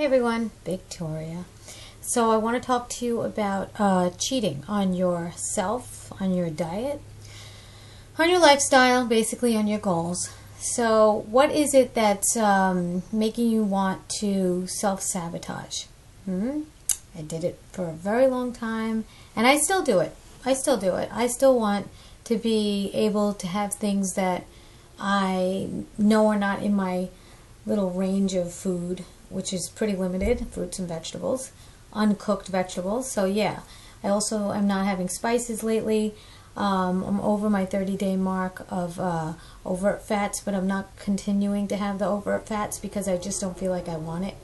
everyone, Victoria. So I want to talk to you about cheating on yourself, on your diet, on your lifestyle, basically on your goals. So what is it that's making you want to self-sabotage? I did it for a very long time, and I still do it. I still want to be able to have things that I know are not in my little range of food, which is pretty limited, fruits and vegetables, uncooked vegetables. So yeah, I also am not having spices lately. I'm over my 30-day mark of overt fats, but I'm not continuing to have the overt fats because I just don't feel like I want it.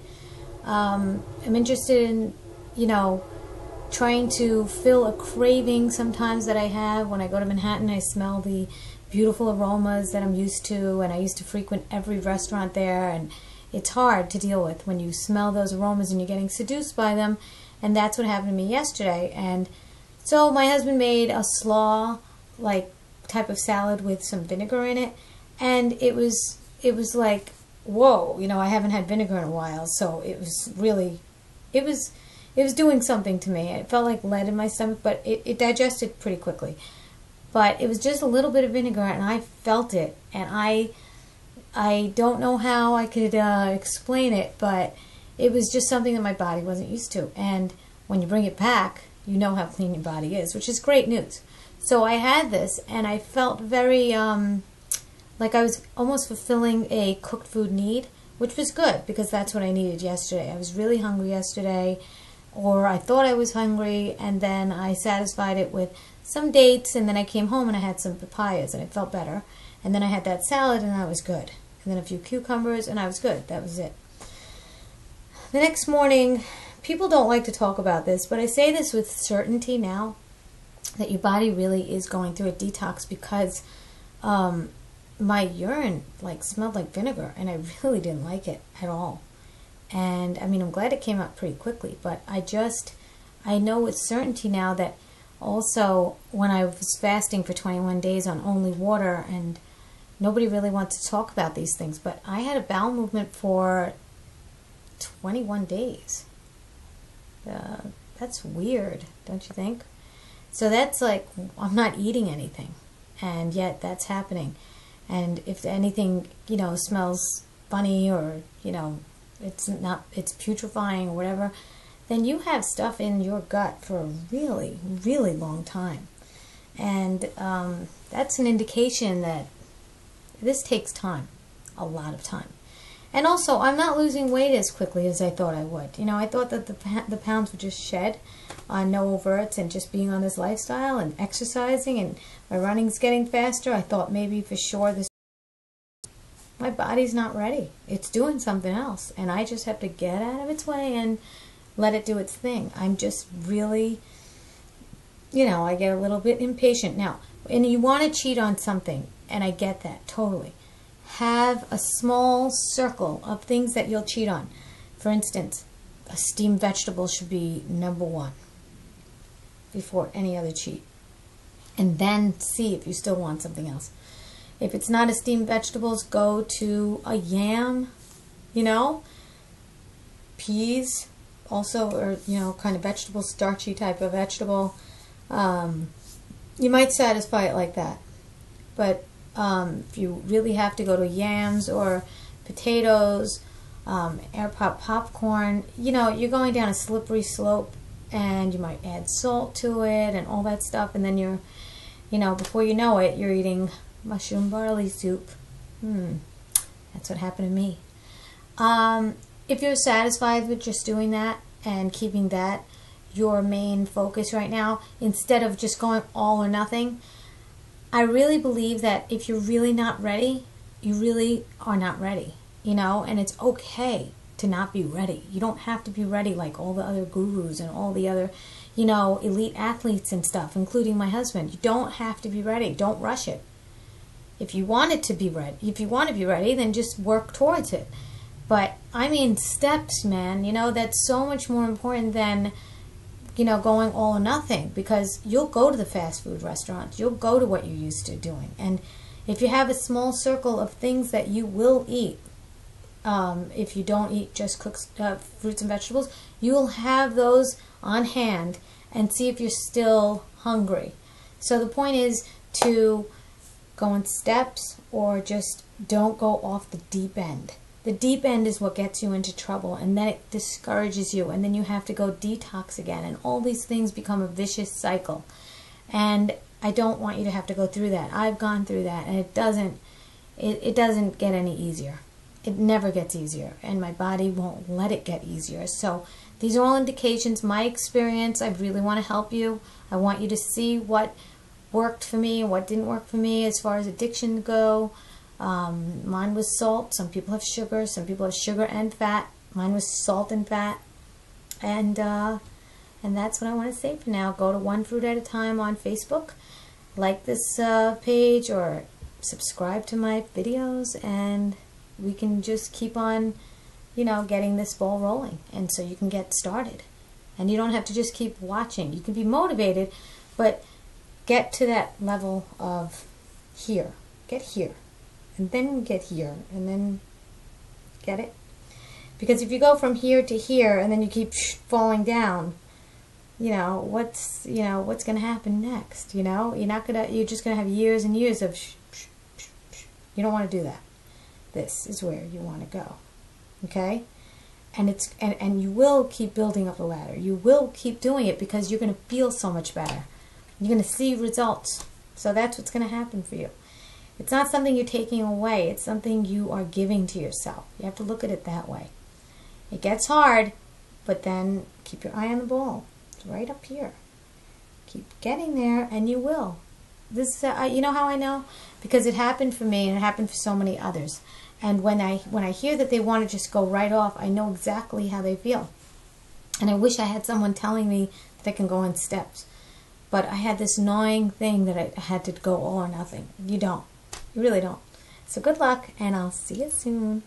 I'm interested in, trying to fill a craving sometimes that I have. When I go to Manhattan, I smell the beautiful aromas that I'm used to, and I used to frequent every restaurant there, and it's hard to deal with when you smell those aromas and you're getting seduced by them. And that's what happened to me yesterday. And so my husband made a slaw like type of salad with some vinegar in it, and it was like, whoa, I haven't had vinegar in a while. So it was really, it was doing something to me. It felt like lead in my stomach, but it digested pretty quickly. But it was just a little bit of vinegar, and I felt it, and I don't know how I could explain it, but it was just something that my body wasn't used to. And when you bring it back, you know how clean your body is, which is great news. So I had this, and I felt very like I was almost fulfilling a cooked food need, which was good because that's what I needed yesterday. I was really hungry yesterday, or I thought I was hungry, and then I satisfied it with some dates, and then I came home and I had some papayas, and I felt better. And then I had that salad, and I was good. And then a few cucumbers, and I was good. That was it. The next morning, people don't like to talk about this, but I say this with certainty now, that your body really is going through a detox, because my urine smelled like vinegar, and I really didn't like it at all. And I mean, I'm glad it came out pretty quickly, but I know with certainty now that also when I was fasting for 21 days on only water, and nobody really wants to talk about these things, but I had a bowel movement for 21 days. That's weird, don't you think? So that's like, I'm not eating anything, and yet that's happening. And if anything, smells funny, or, it's putrefying or whatever, then you have stuff in your gut for a really, really long time. And that's an indication that this takes time, a lot of time. And also, I'm not losing weight as quickly as I thought I would. I thought that the pounds would just shed on no overts and just being on this lifestyle and exercising, and my running's getting faster. I thought maybe for sure my body's not ready. It's doing something else, and I just have to get out of its way and let it do its thing. I'm just really, I get a little bit impatient now. And you want to cheat on something, and I get that totally. Have a small circle of things that you'll cheat on. For instance, a steamed vegetable should be #1 before any other cheat. And then see if you still want something else. If it's not a steamed vegetables, go to a yam, peas also, or, kind of vegetable, starchy type of vegetable. You might satisfy it like that. But if you really have to go to yams or potatoes, air pop popcorn, you're going down a slippery slope, and you might add salt to it and all that stuff, and then you're, before you know it, you're eating mushroom barley soup. That's what happened to me. If you're satisfied with just doing that and keeping that your main focus right now, instead of just going all or nothing, I really believe that if you're really not ready, you really are not ready, and it's okay to not be ready. You don't have to be ready like all the other gurus and all the other, elite athletes and stuff, including my husband. You don't have to be ready. Don't rush it. If you want it to be ready, if you want to be ready, then just work towards it. But I mean, steps, man, that's so much more important than, going all or nothing, because you'll go to the fast food restaurants. You'll go to what you're used to doing. And if you have a small circle of things that you will eat, if you don't eat just cooked fruits and vegetables, you'll have those on hand and see if you're still hungry. So the point is to go in steps, or just don't go off the deep end. The deep end is what gets you into trouble, and then it discourages you, and then you have to go detox again, and all these things become a vicious cycle. And I don't want you to have to go through that. I've gone through that, and it doesn't get any easier. It never gets easier, and my body won't let it get easier. So these are all indications, my experience. I really want to help you. I want you to see what worked for me and what didn't work for me as far as addiction go. Mine was salt. Some people have sugar. Some people have sugar and fat. Mine was salt and fat. And that's what I want to say for now. Go to One Fruit at a Time on Facebook. Like this page, or subscribe to my videos, and we can just keep on, getting this ball rolling. And so you can get started. And you don't have to just keep watching. You can be motivated, but get to that level of here. Get here. And then get here. And then get it? Because if you go from here to here and then you keep falling down, what's going to happen next? You're just going to have years and years of you don't want to do that. This is where you want to go. Okay? And you will keep building up the ladder. You will keep doing it because you're going to feel so much better. You're going to see results. So that's what's going to happen for you. It's not something you're taking away. It's something you are giving to yourself. You have to look at it that way. It gets hard, but then keep your eye on the ball. It's right up here. Keep getting there, and you will. This, you know how I know? Because it happened for me, and it happened for so many others. And when I hear that they want to just go right off, I know exactly how they feel. And I wish I had someone telling me that I can go in steps. But I had this gnawing thing that I had to go all or nothing. You don't. You really don't. So good luck, and I'll see you soon.